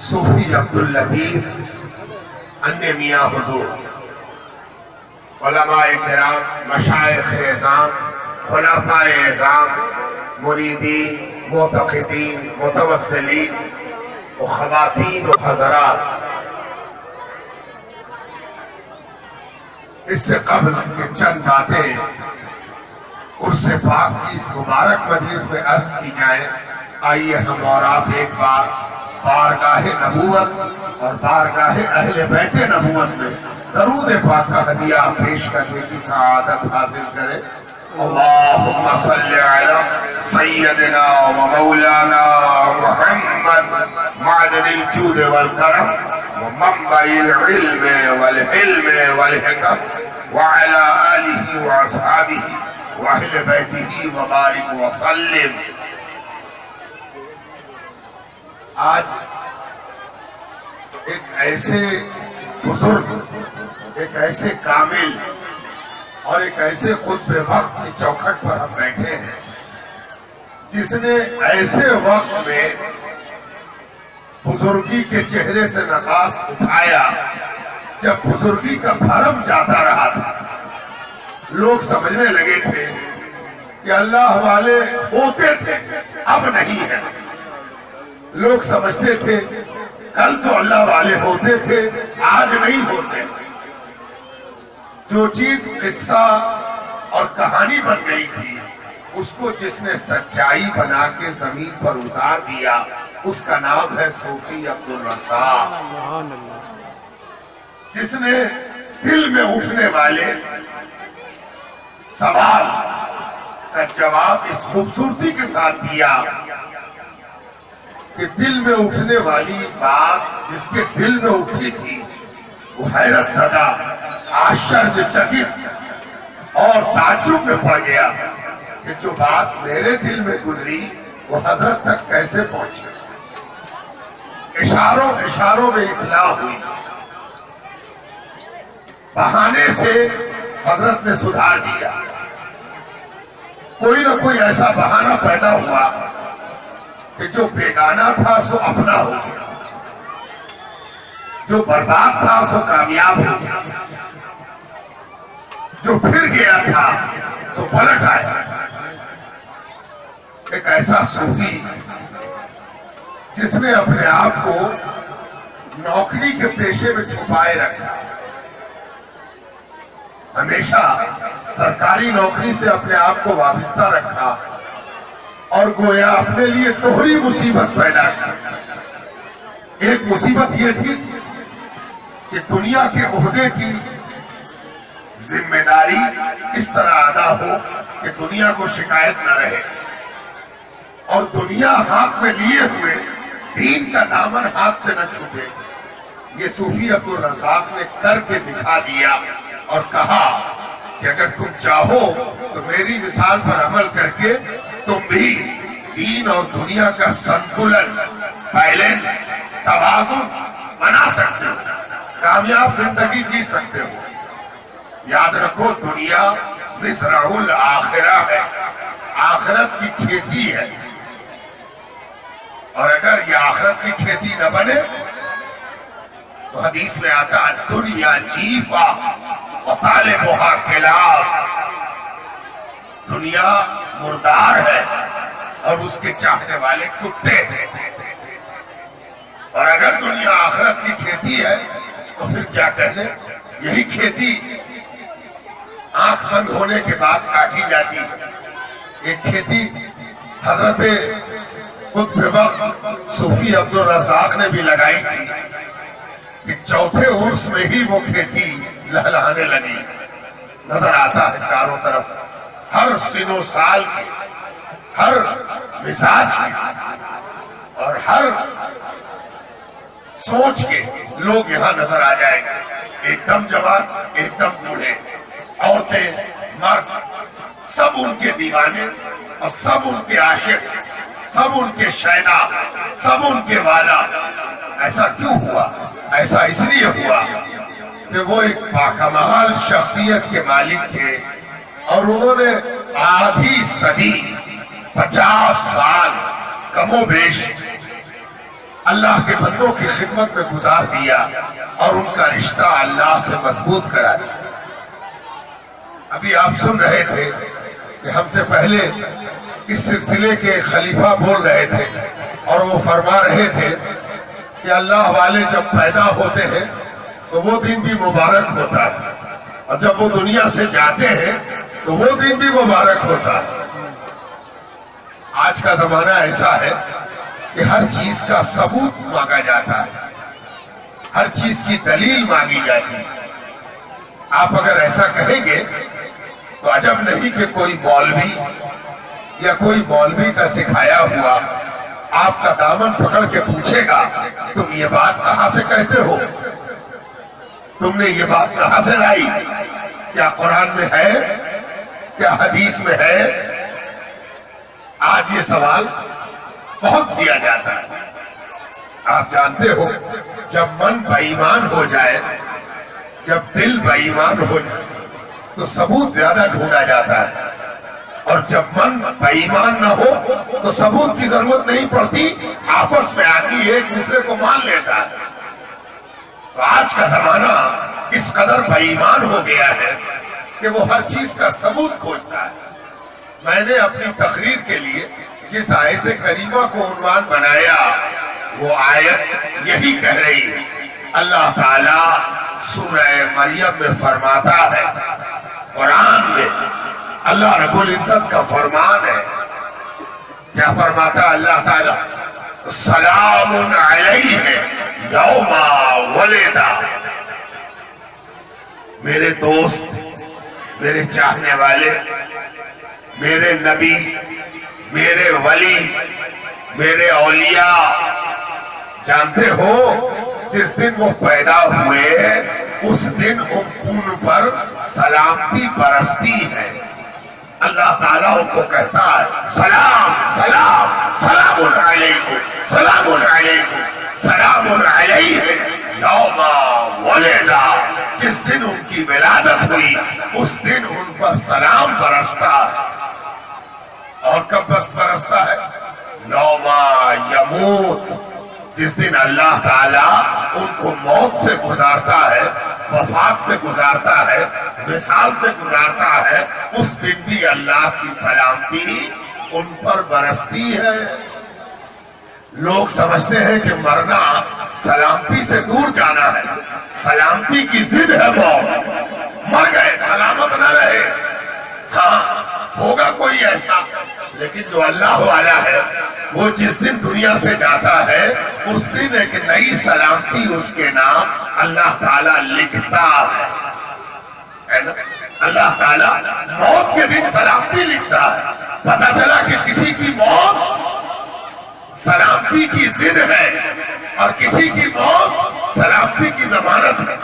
صوفی عبداللطیف انیہ میاں حضور، علماء کرام، مشائخ اعظام، خلفاء اعظام، مریدین، معتقدین، متوسلین و خواتین و حضرات، اس سے قبل کہ چند باتیں عرس پاک کی اس مبارک مجلس میں عرض کی جائیں، آئیے ہم اور آپ ایک بار بارگاہ نبوت اور بارگاہ اہل بیت نبوت میں درود پاک کا ہدیہ پیش کرنے کی سعادت حاصل کریں۔ اللہم صلی علی سیدنا و مولانا محمد معدن الجود والکرم ومنبع العلم والحلم والحکم وعلى آلہ واصحابہ واہل بیتہ وبارک وسلم۔ آج ایک ایسے بزرگ، ایک ایسے کامل اور ایک ایسے قطب وقت کی چوکھٹ پر ہم بیٹھے ہیں جس نے ایسے وقت میں بزرگی کے چہرے سے نقاب اٹھایا جب بزرگی کا بھرم جاتا رہا تھا۔ لوگ سمجھنے لگے تھے کہ اللہ والے ہوتے تھے، اب نہیں ہے۔ لوگ سمجھتے تھے کل تو اللہ والے ہوتے تھے، آج نہیں ہوتے۔ جو چیز قصہ اور کہانی بن گئی تھی، اس کو جس نے سچائی بنا کے زمین پر اتار دیا، اس کا نام ہے صوفی عبدالرزاق، جس نے دل میں اٹھنے والے سوال کا جواب اس خوبصورتی کے ساتھ دیا کہ دل میں اٹھنے والی بات جس کے دل میں اٹھی تھی وہ حیرت زدہ، آشچرج چکت اور تعجب میں پڑ گیا کہ جو بات میرے دل میں گزری وہ حضرت تک کیسے پہنچی۔ اشاروں میں اصلاح ہوئی، بہانے سے حضرت نے سدھار دیا، کوئی نہ کوئی ایسا بہانہ پیدا ہوا کہ جو بیگانہ تھا سو اپنا ہو گیا، جو برباد تھا سو کامیاب ہو گیا، جو پھر گیا تھا تو پلٹ آیا۔ ایک ایسا صوفی جس نے اپنے آپ کو نوکری کے پیشے میں چھپائے رکھا، ہمیشہ سرکاری نوکری سے اپنے آپ کو وابستہ رکھا اور گویا اپنے لیے دوہری مصیبت پیدا کی۔ ایک مصیبت یہ تھی کہ دنیا کے عہدے کی ذمہ داری اس طرح ادا ہو کہ دنیا کو شکایت نہ رہے، اور دنیا ہاتھ میں لیے ہوئے دین کا دامن ہاتھ سے نہ چھوٹے۔ یہ صوفی عبدالرزاق نے کر کے دکھا دیا اور کہا کہ اگر تم چاہو تو میری مثال پر عمل کر کے تم بھی دین اور دنیا کا سنتولن، بیلنس، توازن بنا سکتے ہو، کامیاب زندگی جی سکتے ہو۔ یاد رکھو دنیا مزرع الآخرہ ہے، آخرت کی کھیتی ہے، اور اگر یہ آخرت کی کھیتی نہ بنے تو حدیث میں آتا ہے دنیا جیفا وطالبها کلاب، دنیا مردار ہے اور اس کے چاہنے والے کتے ہیں۔ اور اگر دنیا آخرت کی کھیتی ہے تو پھر کیا کہنے، یہی کھیتی آنکھ بند ہونے کے بعد کاٹی جاتی۔ ایک کھیتی حضرت قطب وقت صوفی عبدالرزاق نے بھی لگائی تھی کہ چوتھے عرس میں ہی وہ کھیتی لہلہانے لگی۔ نظر آتا ہے چاروں طرف، ہر سن و سال کے، ہر مزاج کے اور ہر سوچ کے لوگ یہاں نظر آ جائیں گے، ایک دم جوان، ایک دم بوڑھے، عورتیں، مرد، سب ان کے دیوانے اور سب ان کے عاشق، سب ان کے شیدا، سب ان کے والا۔ ایسا کیوں ہوا؟ ایسا اس لیے ہوا کہ وہ ایک باکمال شخصیت کے مالک تھے اور انہوں نے آدھی صدی، 50 سال کم و بیش اللہ کے بندوں کی خدمت میں گزار دیا اور ان کا رشتہ اللہ سے مضبوط کرا دیا۔ ابھی آپ سن رہے تھے کہ ہم سے پہلے اس سلسلے کے خلیفہ بول رہے تھے اور وہ فرما رہے تھے کہ اللہ والے جب پیدا ہوتے ہیں تو وہ دن بھی مبارک ہوتا ہے، اور جب وہ دنیا سے جاتے ہیں تو وہ دن بھی مبارک ہوتا ہے۔ آج کا زمانہ ایسا ہے کہ ہر چیز کا ثبوت مانگا جاتا ہے، ہر چیز کی دلیل مانگی جاتی ہے۔ آپ اگر ایسا کہیں گے تو عجب نہیں کہ کوئی مولوی یا کوئی مولوی کا سکھایا ہوا آپ کا دامن پکڑ کے پوچھے گا تم یہ بات کہاں سے کہتے ہو، تم نے یہ بات کہاں سے لائی، کیا قرآن میں ہے، کیا حدیث میں ہے؟ آج یہ سوال بہت دیا جاتا ہے۔ آپ جانتے ہو جب من بے ایمان ہو جائے، جب دل بے ایمان ہو جائے تو ثبوت زیادہ ڈھونڈا جاتا ہے، اور جب من بے ایمان نہ ہو تو ثبوت کی ضرورت نہیں پڑتی، آپس میں آدمی ایک دوسرے کو مان لیتا ہے۔ تو آج کا زمانہ اس قدر بے ایمان ہو گیا ہے کہ وہ ہر چیز کا ثبوت کھوجتا ہے۔ میں نے اپنی تقریر کے لیے جس آیت کریمہ کو عنوان بنایا وہ آیت یہی کہہ رہی ہے۔ اللہ تعالیٰ سورہ مریم میں فرماتا ہے، قرآن میں اللہ رب العزت کا فرمان ہے، کیا فرماتا ہے اللہ تعالیٰ؟ سلام علیہ یوم ولد۔ میرے دوست، میرے چاہنے والے، میرے نبی، میرے ولی، میرے اولیاء، جانتے ہو جس دن وہ پیدا ہوئے اس دن ان پر سلامتی برستی ہے۔ اللہ تعالیٰ ان کو کہتا ہے سلام سلام سلام علیکم سلام علیکم سلام علیہ یوم ولد۔ جس دن ان کی ولادت ہوئی اس دن ان پر سلام برستا ہے۔ اور کب برستا ہے؟ یوم یموت، جس دن اللہ تعالیٰ ان کو موت سے گزارتا ہے، وفات سے گزارتا ہے، وصال سے گزارتا ہے، اس دن بھی اللہ کی سلامتی ان پر برستی ہے۔ لوگ سمجھتے ہیں کہ مرنا سلامتی سے دور جانا ہے، سلامتی کی ضد ہے موت، مر گئے سلامت نہ رہے۔ ہاں ہوگا کوئی ایسا، لیکن جو اللہ والا ہے وہ جس دن دنیا سے جاتا ہے اس دن ایک نئی سلامتی اس کے نام اللہ تعالیٰ لکھتا ہے نا؟ اللہ تعالیٰ موت کے دن سلامتی لکھتا ہے۔ پتہ چلا کہ کسی کی موت سلامتی کی ضد ہے اور کسی کی موت سلامتی کی ضمانت ہے۔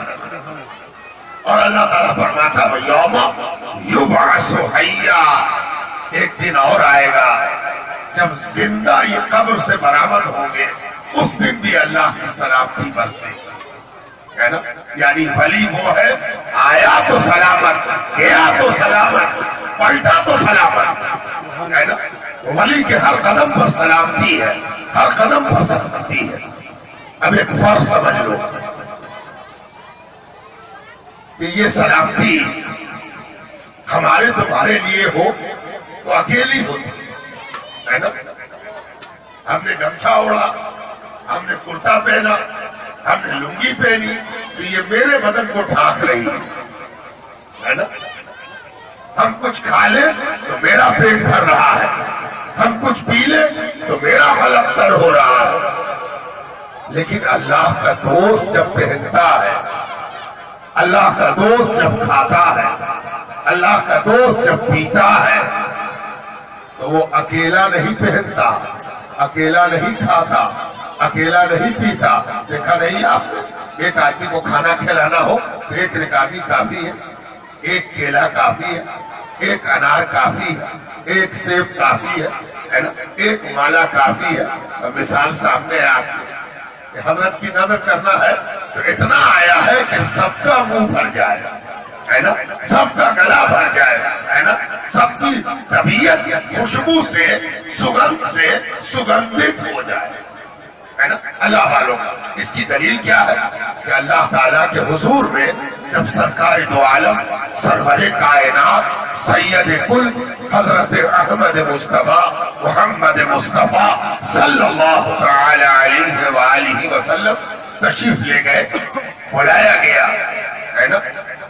اور اللہ تعالیٰ فرماتا ہے یوم یبعث حیا، ایک دن اور آئے گا جب زندہ یہ قبر سے برآمد ہوں گے، اس دن بھی اللہ کی سلامتی برسے ہے نا؟ یعنی ولی وہ ہے آیا تو سلامت، گیا تو سلامت، پلٹا تو سلامت ہے نا؟ ولی کے ہر قدم پر سلامتی ہے، ہر قدم پر سلامتی ہے۔ اب ایک فرض سمجھ لو کہ یہ سلامتی ہمارے تمہارے لیے ہو تو اکیلی ہوتی ہے نا؟ ہم نے گمچھا اوڑھا، ہم نے کرتا پہنا، ہم نے لنگی پہنی تو یہ میرے بدن کو ڈھانک رہی ہے نا؟ ہم کچھ کھا لیں تو میرا پیٹ بھر رہا ہے، ہم کچھ پی لیں تو میرا حلق تر ہو رہا ہے۔ لیکن اللہ کا دوست جب پہنتا ہے، اللہ کا دوست جب کھاتا ہے، اللہ کا دوست جب پیتا ہے تو وہ اکیلا نہیں پہنتا، اکیلا نہیں کھاتا، اکیلا نہیں پیتا۔ دیکھا نہیں آپ نے؟ ایک آدمی کو کھانا کھلانا ہو تو ایک رکابی کافی ہے، ایک کیلا کافی ہے، ایک انار کافی ہے، ایک سیب کافی ہے نا؟ ایک مالا کافی ہے۔ مثال سامنے ہے آپ کہ حضرت کی نظر کرنا ہے تو اتنا آیا ہے کہ سب کا منہ بھر جائے ہے نا، سب کا گلا بھر جائے ہے نا، سب کی طبیعت خوشبو سے، سگندھ سے سگندھت ہو جائے ہے نا اللہ والوں کا. اس کی دلیل کیا ہے کہ اللہ تعالیٰ کے حضور میں جب سرکار دو عالم سرور کائنات سید کل حضرت احمد مصطفیٰ محمد مصطفیٰ صلی اللہ تعالی علیہ وآلہ وسلم تشریف لے گئے, بلایا گیا ہے نا,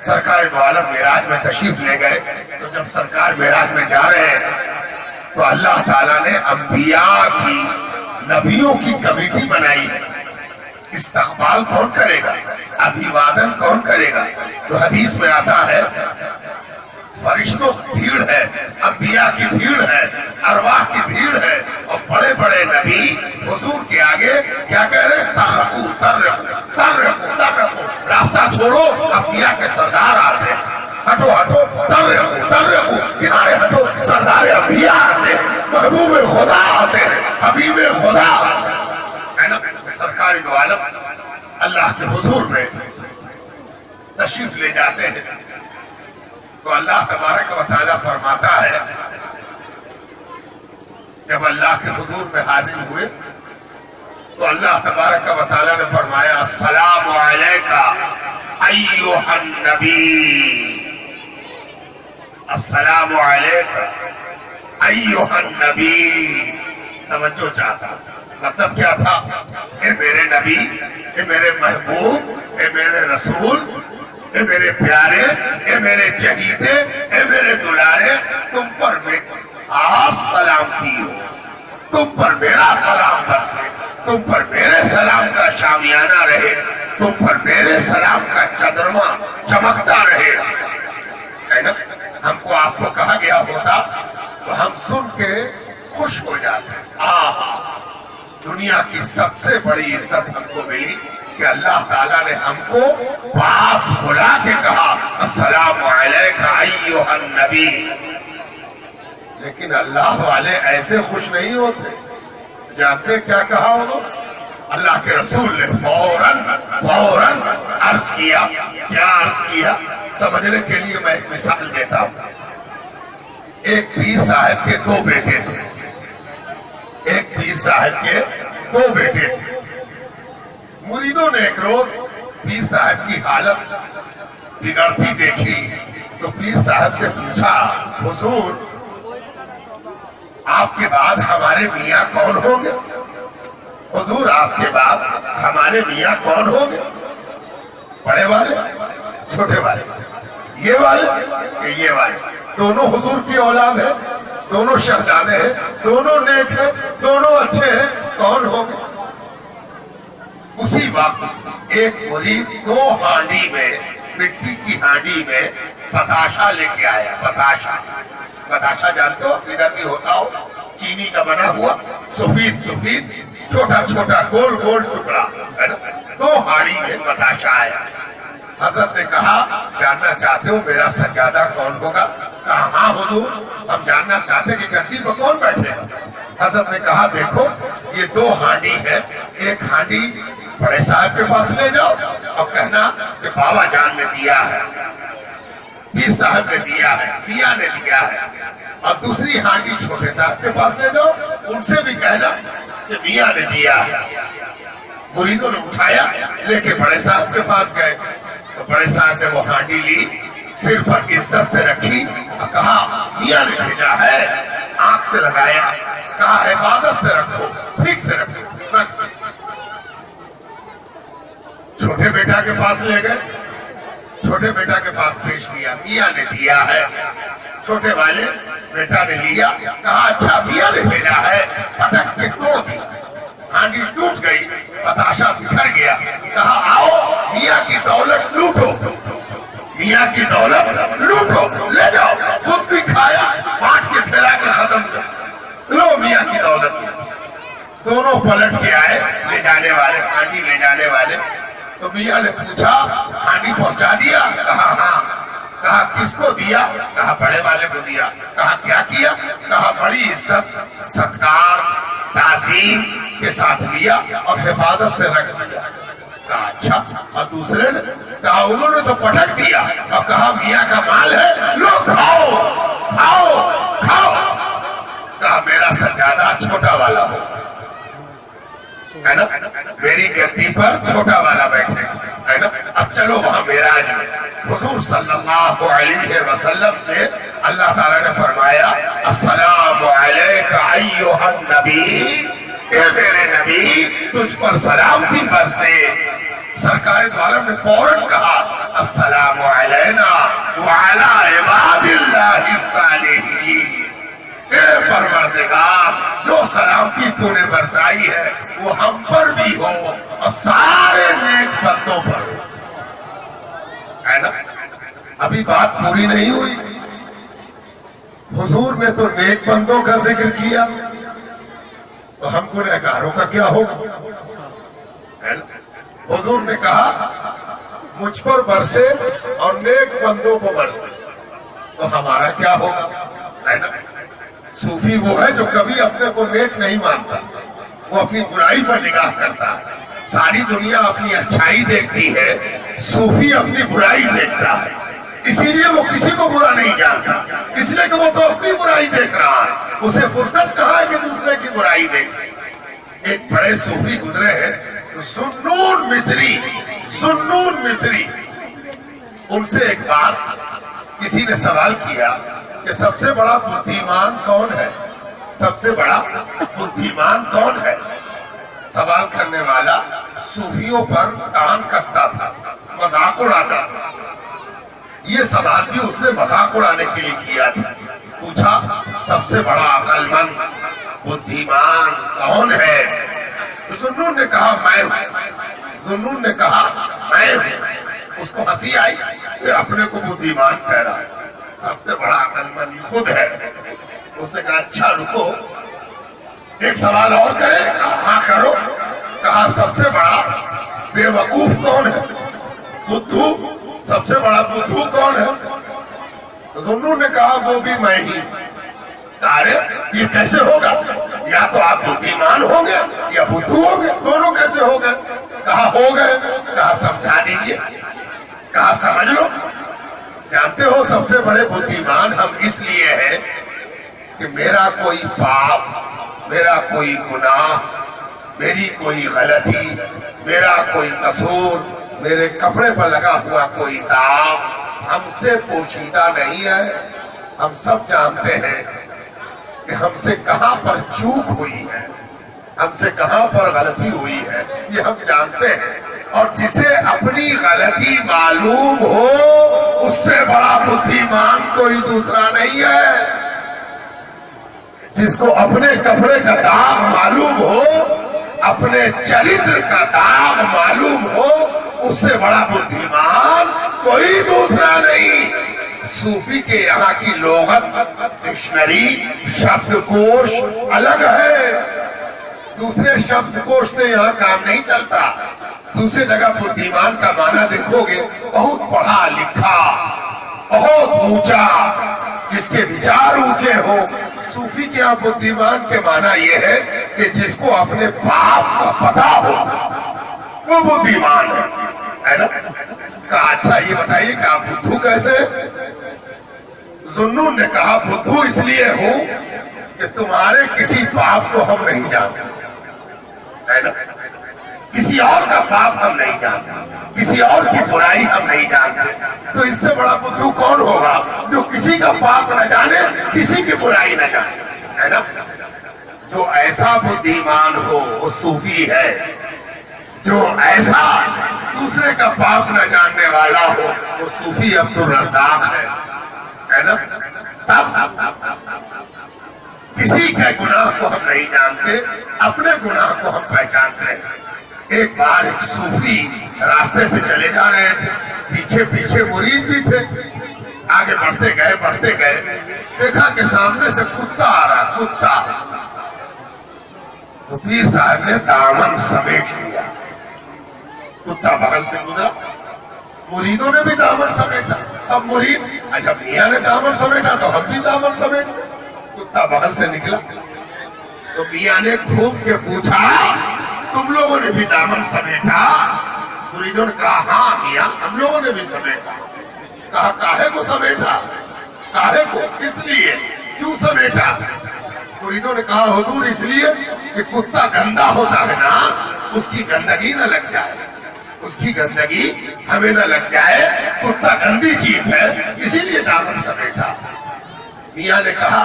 سرکار دو عالم معراج میں تشریف لے گئے. تو جب سرکار معراج میں جا رہے ہیں تو اللہ تعالیٰ نے انبیاء کی نبیوں کی کمیٹی بنائی. استقبال کون کرے گا, ابھیوادن کون کرے گا؟ تو حدیث میں آتا ہے فرشتوں کی بھیڑ ہے, انبیاء کی بھیڑ ہے, ارواح کی بھیڑ ہے, اور بڑے بڑے نبی حضور کے آگے کیا کہہ رہے ہیں؟ تر رکھو, راستہ چھوڑو, انبیاء کے سردار آتے ہیں, ہٹو ہٹو, تر رکھو, کنارے ہٹو, سردار انبیاء آتے ہیں, محبوب خدا آتے ہیں, حبیب خدا ہے نا. سرکار دو عالم اللہ کے حضور میں تشریف لے جاتے ہیں تو اللہ تبارک و تعالیٰ فرماتا ہے, جب اللہ کے حضور میں حاضر ہوئے تو اللہ تبارک و تعالیٰ نے فرمایا السلام علیکہ ایھا النبی, السلام علیکہ ایھا النبی. توجہ چاہتا, مطلب کیا تھا؟ اے میرے نبی, اے میرے محبوب, اے میرے رسول, اے میرے پیارے, اے میرے چہیتے, اے میرے دلارے, تم پر خاص سلامتی ہو, تم پر میرا سلام برسے, تم پر میرے سلام کا شامیانہ رہے, تم پر میرے سلام کا چندرما چمکتا رہے. ہے نا, ہم کو آپ کو کہا گیا ہوتا تو ہم سن کے خوش ہو جاتے. دنیا کی سب سے بڑی عزت ہم کو ملی کہ اللہ تعالیٰ نے ہم کو پاس بلا کے کہا السلام علیکہ ایھا النبی. لیکن اللہ والے ایسے خوش نہیں ہوتے. جانتے کیا کہا انہوں؟ اللہ کے رسول نے فوراً عرض کیا. کیا عرض کیا؟ سمجھنے کے لیے میں ایک مثال دیتا ہوں. ایک پیر صاحب کے دو بیٹے تھے, ایک پیر صاحب کے دو بیٹے تھے. مریدوں نے ایک روز پیر صاحب کی حالت بگڑتی دیکھی تو پیر صاحب سے پوچھا حضور آپ کے بعد ہمارے میاں کون ہوں گے؟ حضور آپ کے بعد ہمارے میاں کون ہوں گے؟ بڑے والے, چھوٹے والے, یہ والے کہ یہ والے؟ دونوں حضور کی اولاد ہے, دونوں شہزادے ہیں, دونوں نیک ہیں, دونوں اچھے ہیں, کون ہوں گے؟ اسی وقت ایک مرید دو ہانڈی میں, مٹی کی ہانڈی میں بتاشا لے کے آیا. بتاشا جانتے ہو, ادھر بھی ہوتا ہو, چینی کا بنا ہوا سفید چھوٹا چھوٹا گول ٹکڑا ہے نا. دو ہانڈی میں بتاشا آیا. حضرت نے کہا جاننا چاہتے ہو میرا سجادہ کون ہوگا؟ کہا ہاں حضور, ہم جاننا چاہتے کہ گدی پر کون بیٹھے. حضرت نے کہا دیکھو یہ دو ہانڈی ہے, ایک ہانڈی بڑے صاحب کے پاس لے جاؤ اور کہنا کہ بابا جان نے دیا ہے, پیر صاحب نے دیا ہے, میاں نے دیا ہے, اور دوسری ہانڈی چھوٹے صاحب کے پاس لے جاؤ, ان سے بھی کہنا کہ میاں نے دیا ہے. مریدوں نے اٹھایا, لے کے بڑے صاحب کے پاس گئے تو بڑے صاحب نے وہ ہانڈی لی, سر پر عزت سے رکھی اور کہا میاں نے بھیجا ہے. آنکھ سے لگایا, کہا حفاظت سے رکھو, ٹھیک سے رکھو. چھوٹے بیٹا کے پاس لے گئے, چھوٹے بیٹا کے پاس پیش کیا, میاں نے دیا ہے. چھوٹے والے بیٹا نے لیا, کہا اچھا میاں نے بھیجا ہے, پٹک کے توڑ دی, ہانڈی ٹوٹ گئی, بتاشا بکھر گیا. کہا آؤ میاں کی دولت لوٹو, میاں کی دولت لوٹو, لے جاؤ, خود بھی کھایا, بانٹ کے پھیلا کے ختم کر لو میاں کی دولت. دونوں پلٹ کے آئے, لے جانے والے, ہانڈی لے جانے والے. تو میاں نے پوچھا ہانڈی پہنچا دیا؟ کہا ہاں. کہا کس کو دیا؟ کہا بڑے والے کو دیا. کہا کیا کیا؟ کہا بڑی عزت ستکار تعظیم کے ساتھ لیا اور حفاظت سے رکھ دیا. کہا اچھا, اور دوسرے نے؟ کہا انہوں نے تو پٹک دیا اور کہا میاں کا مال ہے, لو کھاؤ کھاؤ کھاؤ. کہا میرا سجادہ چھوٹا والا ہو. ہے نا, میری گدی پر چھوٹا والا بیٹھے, ہے نا. اب چلو وہاں معراج میں حضور صلی اللہ علیہ وسلم سے اللہ تعالیٰ نے فرمایا السلام علیک ایھا النبی, اے میرے نبی تجھ پر سلامتی برسے. سرکار دو عالم نے فوراً کہا السلام علینا وعلی عباد اللہ الصالحین. اے پروردگار جو سلامتی تو نے برسائی ہے وہ ہم پر بھی ہو اور سارے نیک بندوں پر ہو, ہے نا. ابھی بات پوری نہیں ہوئی. حضور نے تو نیک بندوں کا ذکر کیا تو ہم گنہگاروں کا کیا ہوگا, ہے نا. حضور نے کہا مجھ پر برسے اور نیک بندوں کو برسے تو ہمارا کیا ہوگا, ہے نا. صوفی وہ ہے جو کبھی اپنے کو نیک نہیں مانتا, وہ اپنی برائی پر نگاہ کرتا ہے. ساری دنیا اپنی اچھائی دیکھتی ہے, صوفی اپنی برائی دیکھتا ہے. اسی لیے وہ کسی کو برا نہیں جانتا, اس لیے کہ وہ تو اپنی برائی دیکھ رہا ہے. اسے فرصت کہاں ہے کہ دوسرے کی برائی دیکھے. ایک بڑے صوفی گزرے ہیں ذوالنون مصری, ذوالنون مصری. ان سے ایک بار کسی نے سوال کیا کہ سب سے بڑا بدھیمان کون ہے, سب سے بڑا بدھیمان کون ہے. سوال کرنے والا صوفیوں پر کان کستا تھا, مذاق اڑاتا تھا. یہ سوال بھی اس نے مذاق اڑانے کے لیے کیا تھا. پوچھا سب سے بڑا عقل مند بدھیمان کون ہے. ذوالنون نے کہا میں ہوں. ذوالنون نے کہا میں ہوں. اس کو ہنسی آئی کہ اپنے کو بدھیمان کہہ رہا ہے, سب سے بڑا عقل مند خود ہے. اس نے کہا اچھا رکو ایک سوال اور کرے. ہاں کرو. کہا سب سے بڑا بے وقوف کون ہے, بدھو. سب سے بڑا بدھو کون ہے. ذوالنون نے کہا وہ بھی میں ہی. ارے یہ کیسے ہوگا, یا تو آپ بدھیمان ہوں گے یا بدھو ہوں گے, دونوں کیسے ہو گئے. کہا ہو گئے. کہا سمجھا دیجیے. کہا سمجھ لو. جانتے ہو سب سے بڑے بدھیمان ہم اس لیے ہیں کہ میرا کوئی پاپ, میرا کوئی گناہ, میری کوئی غلطی, میرا کوئی قصور, میرے کپڑے پر لگا ہوا کوئی داغ ہم سے پوشیدہ نہیں ہے. ہم سب جانتے ہیں کہ ہم سے کہاں پر چوک ہوئی ہے, ہم سے کہاں پر غلطی ہوئی ہے, یہ ہم جانتے ہیں. اور جسے اپنی غلطی معلوم ہو اس سے بڑا بدھیمان کوئی دوسرا نہیں ہے. جس کو اپنے کپڑے کا داغ معلوم ہو, اپنے چرتر کا داغ معلوم ہو, اس سے بڑا بدھیمان کوئی دوسرا نہیں. صوفی کے یہاں کی لغت, ڈکشنری, شبد کوش الگ ہے. دوسرے شبد کوش سے یہاں کام نہیں چلتا. دوسری جگہ بدھیمان کا معنی دیکھو گے بہت پڑھا لکھا, بہت اونچا, جس کے وچار اونچے ہو. صوفی کے یہاں بدھیمان کے معنی یہ ہے کہ جس کو اپنے باپ کا پتہ ہو وہ بدھیمان ہے نا. کہا اچھا یہ بتائیے کہ آپ بدھو کیسے. ذوالنون نے کہا بدھو اس لیے ہوں کہ تمہارے کسی پاپ کو ہم نہیں جانتے, ہے نا. کسی اور کا پاپ ہم نہیں جانتے, کسی اور کی برائی ہم نہیں جانتے. تو اس سے بڑا بدھو کون ہوگا جو کسی کا پاپ نہ جانے, کسی کی برائی نہ جانے, ہے نا. جو ایسا بدھیمان ہو وہ صوفی ہے. جو ایسا دوسرے کا پاپ نہ جاننے والا ہو وہ صوفی عبدالرزاق ہے نا. تب کسی کے گناہ کو ہم نہیں جانتے, اپنے گناہ کو ہم پہچانتے ہیں. ایک بار ایک صوفی راستے سے چلے جا رہے تھے, پیچھے پیچھے مرید بھی تھے. آگے بڑھتے گئے, دیکھا کہ سامنے سے کتا آ رہا, کتا. تو پیر صاحب نے دامن سمیٹ لیا. کتا بغل سے گزرا, مریدوں نے بھی دامن سمیٹا. سب مرید, جب میاں نے دامن سمیٹا تو ہم بھی دامن سمیٹ. کتا بغل سے نکلا تو میاں نے گھوم کے پوچھا تم لوگوں نے بھی دامن سمیٹا. مریدوں نے کہا ہاں میاں ہم لوگوں نے بھی سمیٹا. کہا کاہے کو سمیٹا, کاہے کو, کس لیے, کیوں سمیٹا. مریدوں نے کہا حضور اس لیے کہ کتا گندا ہوتا ہے نا, اس کی گندگی نہ لگ جائے، اس کی گندگی ہمیں نہ لگ جائے، کتا گندی چیز ہے، اسی لیے دامن سمیٹا۔ میاں نے کہا،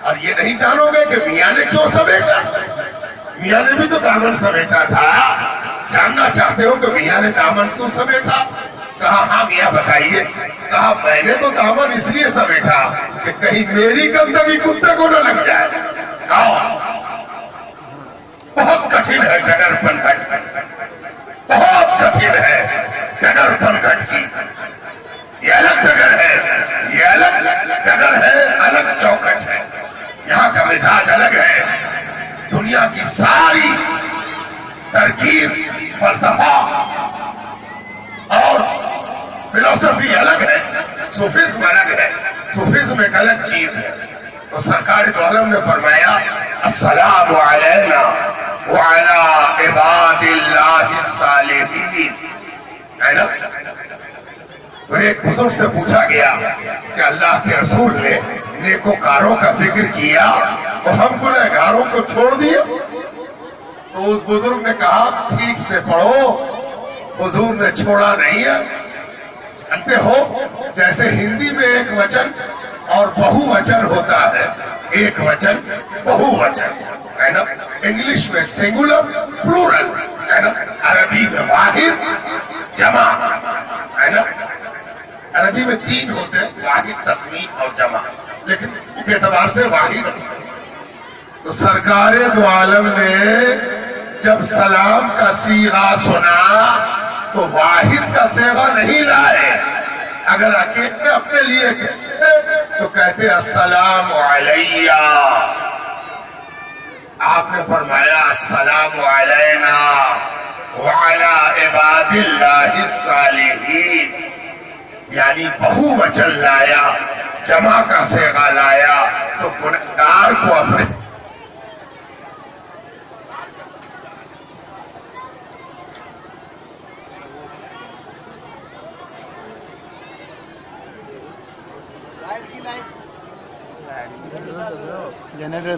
اور یہ نہیں جانو گے کہ میاں نے کیوں سمیٹا؟ میاں نے بھی تو دامن سمیٹا تھا، جاننا چاہتے ہو کہ میاں نے دامن کیوں سمیٹا؟ کہا ہاں میاں بتائیے۔ کہا میں نے تو دامن اس لیے سمیٹا کہ کہیں میری گندگی کتے کو نہ لگ جائے۔ بہت کٹھن ہے ڈگر پنگھٹ، بہت کٹھن ہے ڈگر پنگھٹ کی۔ یہ الگ ڈگر ہے، یہ الگ ڈگر ہے، الگ چوکٹ ہے، یہاں کا مزاج الگ ہے، دنیا کی ساری ترکیب، فلسفہ اور فلسفی الگ ہے، صوفیزم الگ ہے، صوفیزم ایک الگ چیز ہے۔ تو سرکار دو عالم نے فرمایا السلام علینا وعلی عباد اللہ الصالحین، ہے نا؟ تو ایک بزرگ سے پوچھا گیا کہ اللہ کے رسول نے نیکوکاروں کا ذکر کیا اور ہم گنہگاروں کو چھوڑ دیا؟ تو اس بزرگ نے کہا ٹھیک سے پڑھو، حضور نے چھوڑا نہیں ہے۔ جانتے ہو جیسے ہندی میں ایک وچن اور بہو وچن ہوتا ہے، ایک وچن بہو وچن، ہے نا؟ انگلش میں سنگولر پلورل، ہے نا؟ عربی میں واحد جمع، ہے نا؟ عربی میں تین ہوتے ہیں، واحد، تسنیہ اور جمع، لیکن کے اعتبار سے واحد۔ تو سرکار دو عالم نے جب سلام کا صیغہ سنا تو واحد کا صیغہ نہیں لائے، اگر اکیلے اپنے لیے کہتے تو کہتے السلام علیہ۔ آپ نے فرمایا السلام علینا وعلی عباد اللہ الصالحین، یعنی بہو وچن لایا، جمع کا صیغہ لایا تو گنہگار کو اپنے جنریٹر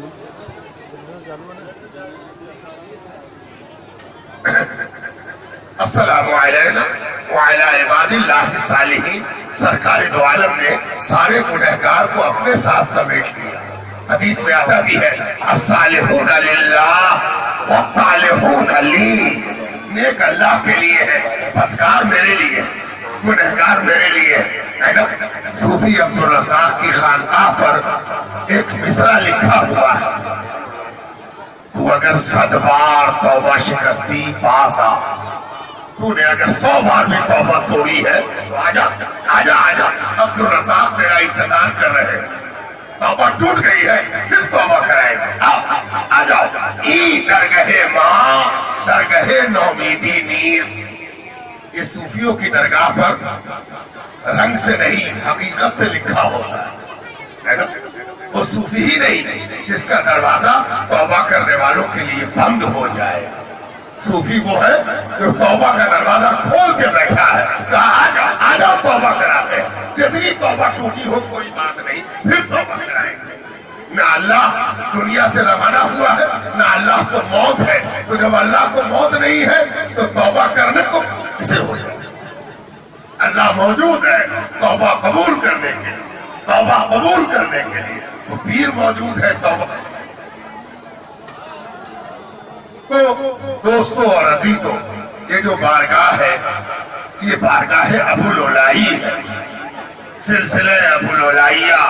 السلام علینا وعلی عباد اللہ الصالحین، سرکار دو عالم نے سارے گنہگار کو اپنے ساتھ سمیٹ لیا۔ حدیث میں آتا بھی ہے الصالحون للہ والطالحون لی، نیک اللہ کے لیے ہے، بدکار میرے لیے، گنہگار میرے لیے، ہے نا؟ صوفی عبدالرزاق کی خانقاہ پر ایک مصرع لکھا ہوا ہے، تو اگر 100 بار توبہ شکستی پاس آ، تو نے اگر 100 بار بھی توبہ توڑی ہے تو آجا آجا آجا، عبدالرزاق تیرا انتظار کر رہے ہیں، توبہ ٹوٹ گئی ہے پھر توبہ کرائیں گے، آ جاؤ۔ ای درگاہ ماں درگاہ نومیدی نیز، یہ صوفیوں کی درگاہ پر رنگ سے نہیں حقیقت سے لکھا ہوتا ہے نا؟ وہ صوفی ہی نہیں جس کا دروازہ توبہ کرنے والوں کے لیے بند ہو جائے، صوفی وہ ہے جو توبہ کا دروازہ کھول کے بیٹھا ہے، کہا آ جاؤ توبہ کراتے ہیں، جتنی توبہ ٹوٹی ہو کوئی بات نہیں، پھر توبہ کرائیں گے۔ نہ اللہ دنیا سے روانہ ہوا ہے، نہ اللہ کو موت ہے، تو جب اللہ کو موت نہیں ہے تو توبہ کرنے کو کیسے ہو جائے؟ اللہ موجود ہے توبہ قبول کرنے کے لیے، توبہ قبول کرنے کے لیے، تو پیر موجود ہے توبہ۔ تو دوستوں اور عزیزوں، یہ جو بارگاہ ہے یہ بارگاہ ابو العلائی ہے، سلسلہ ابو العلائیہ،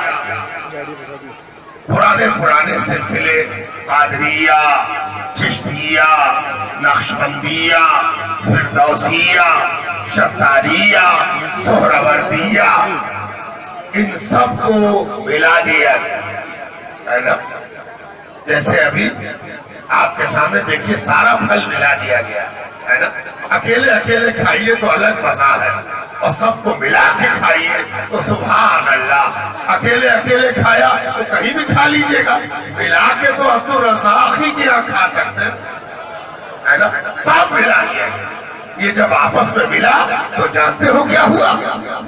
پرانے سلسلے قادریہ، چشتیہ، نقشبندیہ، فردوسیہ، شتاریہ، سہروردیہ، ان سب کو ملا دیا ہے نا؟ جیسے ابھی آپ کے سامنے دیکھیے سارا پھل ملا دیا گیا ہے نا؟ اکیلے اکیلے کھائیے تو الگ مزہ ہے، اور سب کو ملا کے کھائیے تو سبحان اللہ۔ اکیلے اکیلے کھایا تو کہیں بھی کھا لیجیے گا، ملا کے تو عبدالرزاق ہی کیا کھا سکتے ہے نا؟ سب ملا لیا، یہ جب آپس میں ملا تو جانتے ہو کیا ہوا؟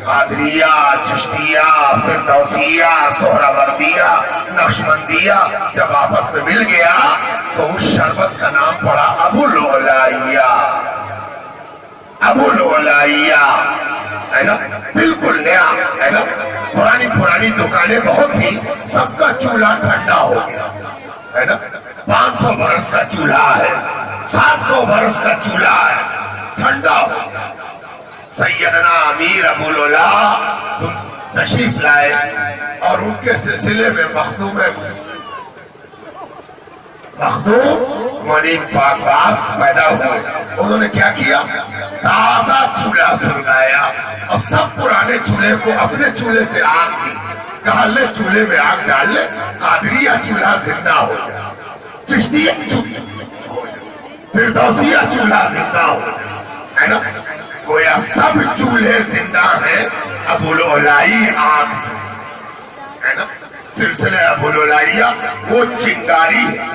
قادریہ، چشتیہ، فردوسیہ، سہروردیہ، نقشبندیہ جب آپس میں مل گیا تو اس شربت کا نام پڑا ابوالعلائیہ، ابوالعلائیہ، ہے نا، بالکل نیا، ہے نا، پرانی دکانیں بہت تھی، سب کا چولہا ٹھنڈا ہو گیا، ہے نا، 500 برس کا چولہا ہے، 700 برس کا چولہا ہے، ٹھنڈا ہو گیا۔ سیدنا امیر ابوالعلا تشریف لائے اور ان کے سلسلے میں مخدوم منیم پاک باز پیدا ہوئے۔ انہوں نے کیا کیا؟ تازہ چولہا سلگایا اور سب پرانے چولہے کو اپنے چولہے سے آگ دی، کہا لے چولہے میں آگ ڈال لے، قادریہ چولہا زندہ ہو گیا، چشتیہ فردوسیہ چولہا زندہ ہو گیا، ہے نا، گویا سب چولہے زندہ ہیں ابوالعلائی آگ سے، ہے نا۔ سلسلہ ابوالعلائیہ وہ چنگاری ہے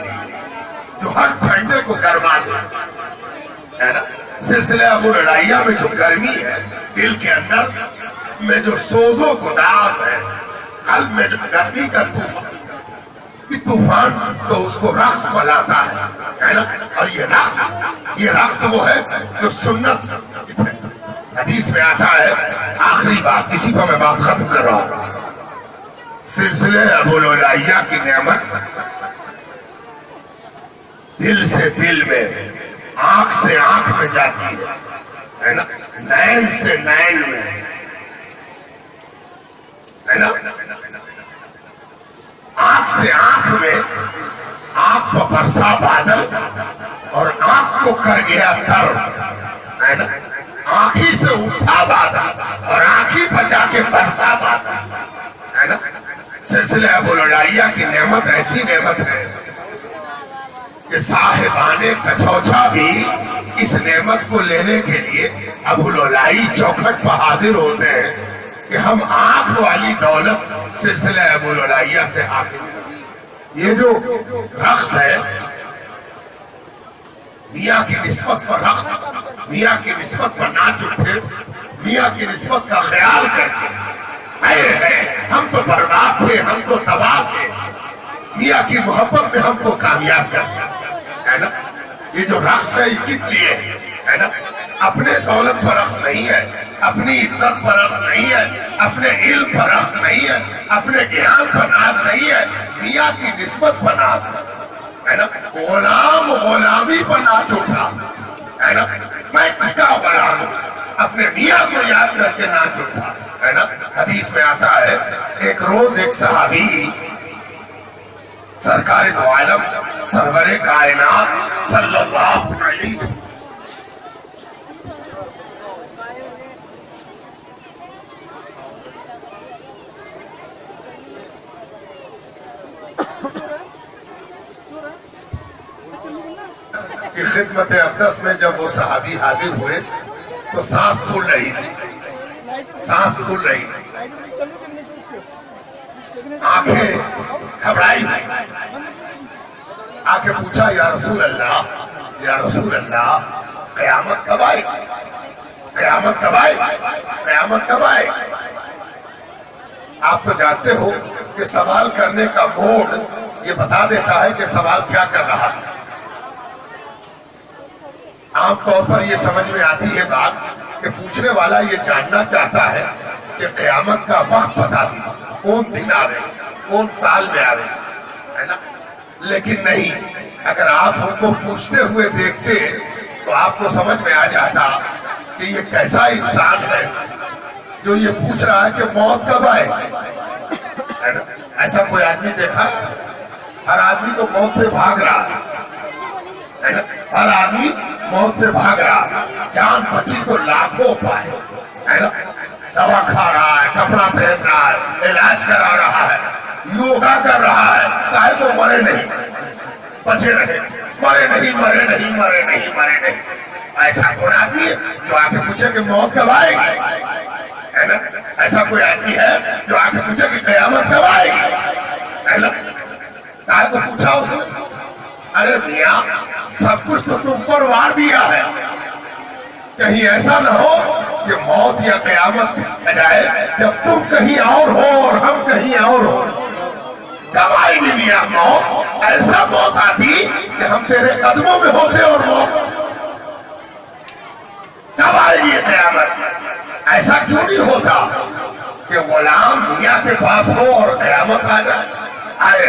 جو ہر ٹھنڈے کو گرما دے، ہے نا۔ سلسلہ ابوالعلائیہ میں جو گرمی ہے، دل کے اندر میں جو سوز و گداز ہے، قلب میں جو گرمی کا طوفان، تو اس کو رقص بلاتا ہے نا۔ اور یہ رقص وہ ہے جو سنت حدیث میں آتا ہے۔ آخری بات، اسی پر میں بات ختم کر رہا ہوں۔ سلسلے ابوالعلائیہ کی نعمت دل سے دل میں، آنکھ سے آنکھ میں جاتی ہے نا، نین سے نین میں، ہے نا، آنکھ سے آنکھ میں، آنکھ پر برسا بادل اور آنکھ کو کر گیا تر، ہے نا، آنکھی سے اٹھا بادل اور آنکھی پر جا کے برسا بادل، ہے نا۔ سلسلہ ابوالعلائیہ کی نعمت ایسی نعمت ہے کہ صاحبان کچوچا بھی اس نعمت کو لینے کے لیے ابوالعلائی چوکھٹ پر حاضر ہوتے ہیں کہ ہم آنکھ والی دولت سلسلہ ابوالعلائیہ سے حاصل کریں۔ یہ جو رقص ہے، میاں کی نسبت پر رقص، میاں کی نسبت پر ناچ اٹھے، میاں کی نسبت کا خیال کرتے، ہم تو برباد تھے، ہم تو تباہ تھے، میاں کی محبت میں ہم کو کامیاب کرتے، ہے نا۔ یہ جو رقص ہے یہ کس لیے ہے نا؟ اپنے دولت پر رقص نہیں ہے، اپنی عزت پر رقص نہیں ہے، اپنے علم پر رقص نہیں ہے، اپنے گیان پر ناز نہیں ہے، میاں کی نسبت پر ناز ہے نا۔ غلام غلامی پر ناچ اٹھا، ہے نا، میں کس کا غلام ہوں، اپنے میاں کو یاد کر کے ناچ اٹھا، ہے نا۔ حدیث میں آتا ہے ایک روز ایک صحابی سرکار دو عالم سرور کائنات صلی اللہ علیہ وسلم کی خدمت اقدس میں جب وہ صحابی حاضر ہوئے تو سانس پھول رہی تھی، سانس پھول رہی تھی، آنکھیں گھبرائی، آ کے پوچھا یا رسول اللہ، یا رسول اللہ، قیامت کب آئے، قیامت کب آئے، قیامت کب آئے۔ آپ تو جانتے ہو کہ سوال کرنے کا موڈ یہ بتا دیتا ہے کہ سوال کیا کر رہا ہے۔ عام طور پر یہ سمجھ میں آتی ہے بات کہ پوچھنے والا یہ جاننا چاہتا ہے کہ قیامت کا وقت بتا دی، کون دن آوے، کون سال میں آوے، ہے نا۔ لیکن نہیں، اگر آپ ان کو پوچھتے ہوئے دیکھتے تو آپ کو سمجھ میں آ جاتا کہ یہ کیسا انسان ہے جو یہ پوچھ رہا ہے کہ موت کب آئے، ہے نا۔ ایسا کوئی آدمی دیکھا؟ ہر آدمی تو موت سے بھاگ رہا ہے نا، ہر آدمی موت سے بھاگ رہا، جان بچی تو لاکھوں پائے، ہے نا، دوا کھا رہا ہے، کپڑا پہن رہا ہے، علاج کرا رہا ہے، یوگا کر رہا ہے، چاہے وہ مرے نہیں، بچے رہے، مرے نہیں، مرے نہیں، مرے نہیں، مرے نہیں۔ ایسا کون آدمی ہے جو آ کے پوچھے کہ موت کب آئے گی، ہے نا۔ ایسا کوئی آدمی ہے جو آ کے پوچھے کہ قیامت کب آئے گی، ہے نا۔ چاہے کو پوچھا اس نے، ارے میاں سب کچھ تو تم پر وار دیا ہے، کہیں ایسا نہ ہو کہ موت یا قیامت آ جائے جب تم کہیں اور ہو اور ہم کہیں اور ہو۔ کب آئے گی میاں موت؟ ایسا موت آتی کہ ہم تیرے قدموں میں ہوتے اور وہ کب آئے گی قیامت؟ ایسا کیوں نہیں ہوتا کہ غلام میاں کے پاس ہو اور قیامت آ جائے؟ آئے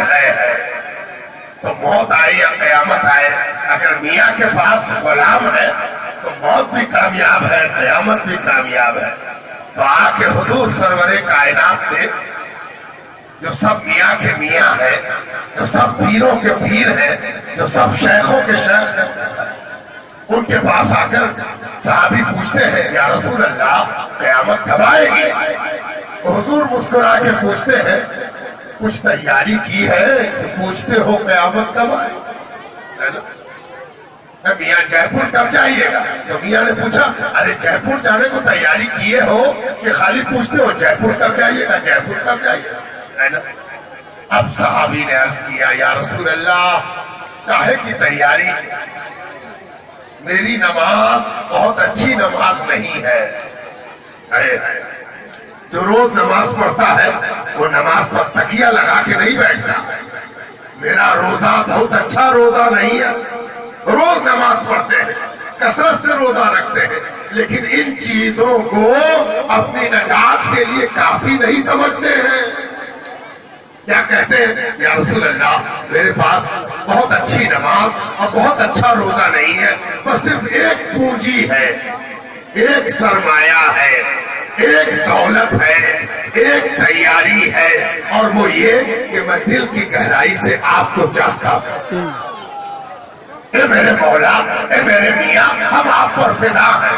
تو موت آئے یا قیامت آئے، اگر میاں کے پاس غلام ہے تو موت بھی کامیاب ہے، قیامت بھی کامیاب ہے۔ تو آ کے حضور سرور کائنات سے جو سب میاں کے میاں ہیں، جو سب پیروں کے پیر ہیں، جو سب شیخوں کے شیخ ہیں، ان کے پاس آ کر صحابی پوچھتے ہیں یا رسول اللہ قیامت کب آئے گی؟ حضور مسکرا کے پوچھتے ہیں کچھ تیاری کی ہے کہ پوچھتے ہو قیامت کب آئے؟ میاں جے پور کب جائیے گا؟ تو میاں نے پوچھا ارے جے پور جانے کو تیاری کیے ہو کہ خالی پوچھتے ہو جے پور کب جائیے گا، جے پور کب جائیے گا؟ اب صحابی نے عرض کیا یا رسول اللہ کاہے کی تیاری؟ میری نماز بہت اچھی نماز نہیں ہے۔ جو روز نماز پڑھتا ہے وہ نماز پر تکیہ لگا کے نہیں بیٹھتا۔ میرا روزہ بہت اچھا روزہ نہیں ہے، روز نماز پڑھتے ہیں، کثرت سے روزہ رکھتے ہیں، لیکن ان چیزوں کو اپنی نجات کے لیے کافی نہیں سمجھتے ہیں۔ کیا کہتے ہیں یا رسول اللہ میرے پاس بہت اچھی نماز اور بہت اچھا روزہ نہیں ہے، بس صرف ایک پونجی ہے، ایک سرمایہ ہے، ایک دولت ہے، ایک تیاری ہے، اور وہ یہ کہ میں دل کی گہرائی سے آپ کو چاہتا ہوں۔ اے میرے مولا، اے میرے میاں، ہم آپ پر فدا ہیں،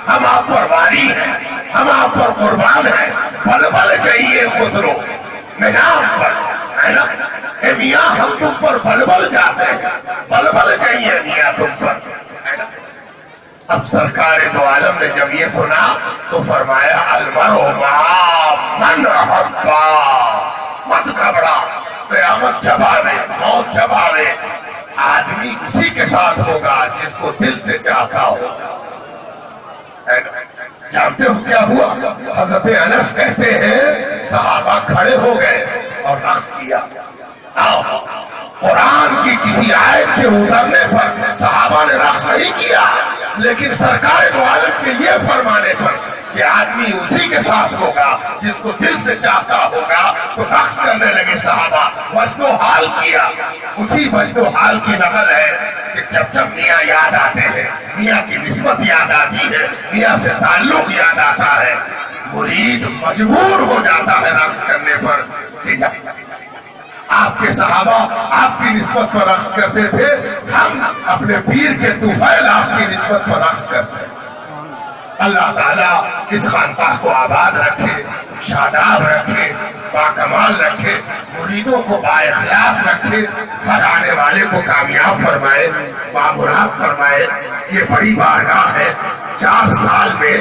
ہم آپ پر واری ہیں، ہم آپ پر قربان ہیں، پل پل چاہیے خسرو نظام پر، ہے نا؟ اے میاں ہم تم پر پل پل جاتے ہیں، پل پل چاہیے میاں تم پر، ہے نا؟ اب سرکار دو عالم نے جب یہ سنا تو فرمایا المرء مع من احبا، مت گھبرا، قیامت جب آوے، موت جب آوے، آدمی اسی کے ساتھ ہوگا جس کو دل سے چاہتا ہو۔ جانتے ہو کیا ہوا؟ حضرت انس کہتے ہیں صحابہ کھڑے ہو گئے اور رقص کیا۔ قرآن کی کسی آیت کے اترنے پر صحابہ نے رقص نہیں کیا، لیکن سرکار دو عالم کے یہ فرمانے پر کہ آدمی اسی کے ساتھ ہوگا جس کو دل سے چاہتا ہوگا، تو رقص کرنے لگے صحابہ، وجد و حال کیا۔ اسی وجد و حال کی نقل ہے کہ جب جب میاں یاد آتے ہیں، میاں کی نسبت یاد آتی ہے، میاں سے تعلق یاد آتا ہے، مرید مجبور ہو جاتا ہے رقص کرنے پر۔ کہ آپ کے صحابہ آپ کی نسبت پر رقص کرتے تھے، ہم اپنے پیر کے طفیل آپ کی نسبت پر رقص کرتے ہیں۔ اللہ تعالیٰ اس خانقاہ کو آباد رکھے، شاداب رکھے، باکمال رکھے، مریدوں کو بااخلاص رکھے، ہر آنے والے کو کامیاب فرمائے، بامراد فرمائے۔ یہ بڑی بارگاہ ہے، 4 سال میں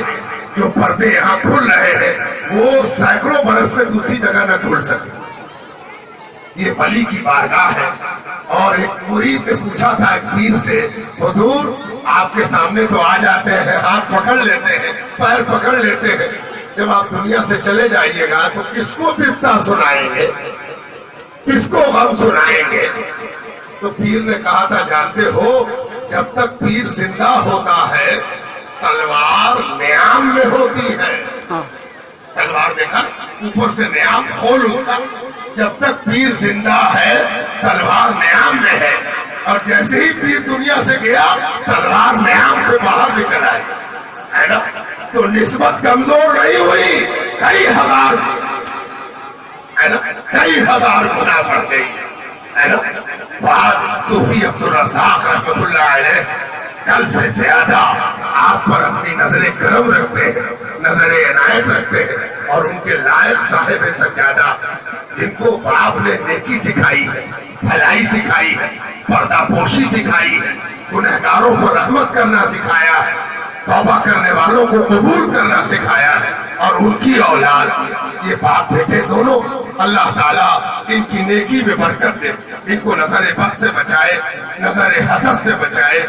جو پردے یہاں کھل رہے ہیں وہ سینکڑوں برس میں دوسری جگہ نہ کھل سکے۔ یہ ولی کی بارگاہ ہے۔ اور ایک مرید نے پوچھا تھا ایک پیر سے، حضور آپ کے سامنے تو آ جاتے ہیں، ہاتھ پکڑ لیتے ہیں، پیر پکڑ لیتے ہیں، جب آپ دنیا سے چلے جائیے گا تو کس کو بپتا سنائیں گے، کس کو غم سنائیں گے؟ تو پیر نے کہا تھا جانتے ہو جب تک پیر زندہ ہوتا ہے تلوار نیام میں ہوتی ہے۔ تلوار دیکھا اوپر سے نیام کھول اس کا، جب تک پیر زندہ ہے تلوار نیام میں ہے، اور جیسے ہی پیر دنیا سے گیا تلوار نیام سے باہر نکل آئی، ہے نا؟ تو نسبت کمزور نہیں ہوئی، کئی ہزار گنا بڑھ گئی، ہے نا؟ بعد صوفی عبدالرزاق رحمت اللہ علیہ کل سے زیادہ آپ پر اپنی نظر کرم رکھتے ہیں، نظر عنایت رکھتے ہیں، اور ان کے لائق صاحب سجادہ جن کو باپ نے نیکی سکھائی ہے، بھلائی سکھائی ہے، پردہ پوشی سکھائی ہے، گنہگاروں کو رحمت کرنا سکھایا ہے، توبہ کرنے والوں کو قبول کرنا سکھایا ہے، اور ان کی اولاد یہ باپ بیٹے دونوں اللہ تعالیٰ ان کی نیکی میں برکت دے، ان کو نظر بد سے بچائے، نظر حسد سے بچائے،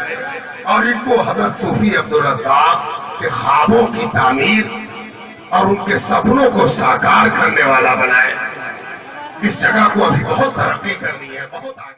اور ان کو حضرت صوفی عبدالرزاق کے خوابوں کی تعمیر اور ان کے سپنوں کو ساکار کرنے والا بنائے۔ اس جگہ کو ابھی بہت ترقی کرنی ہے، بہت آگے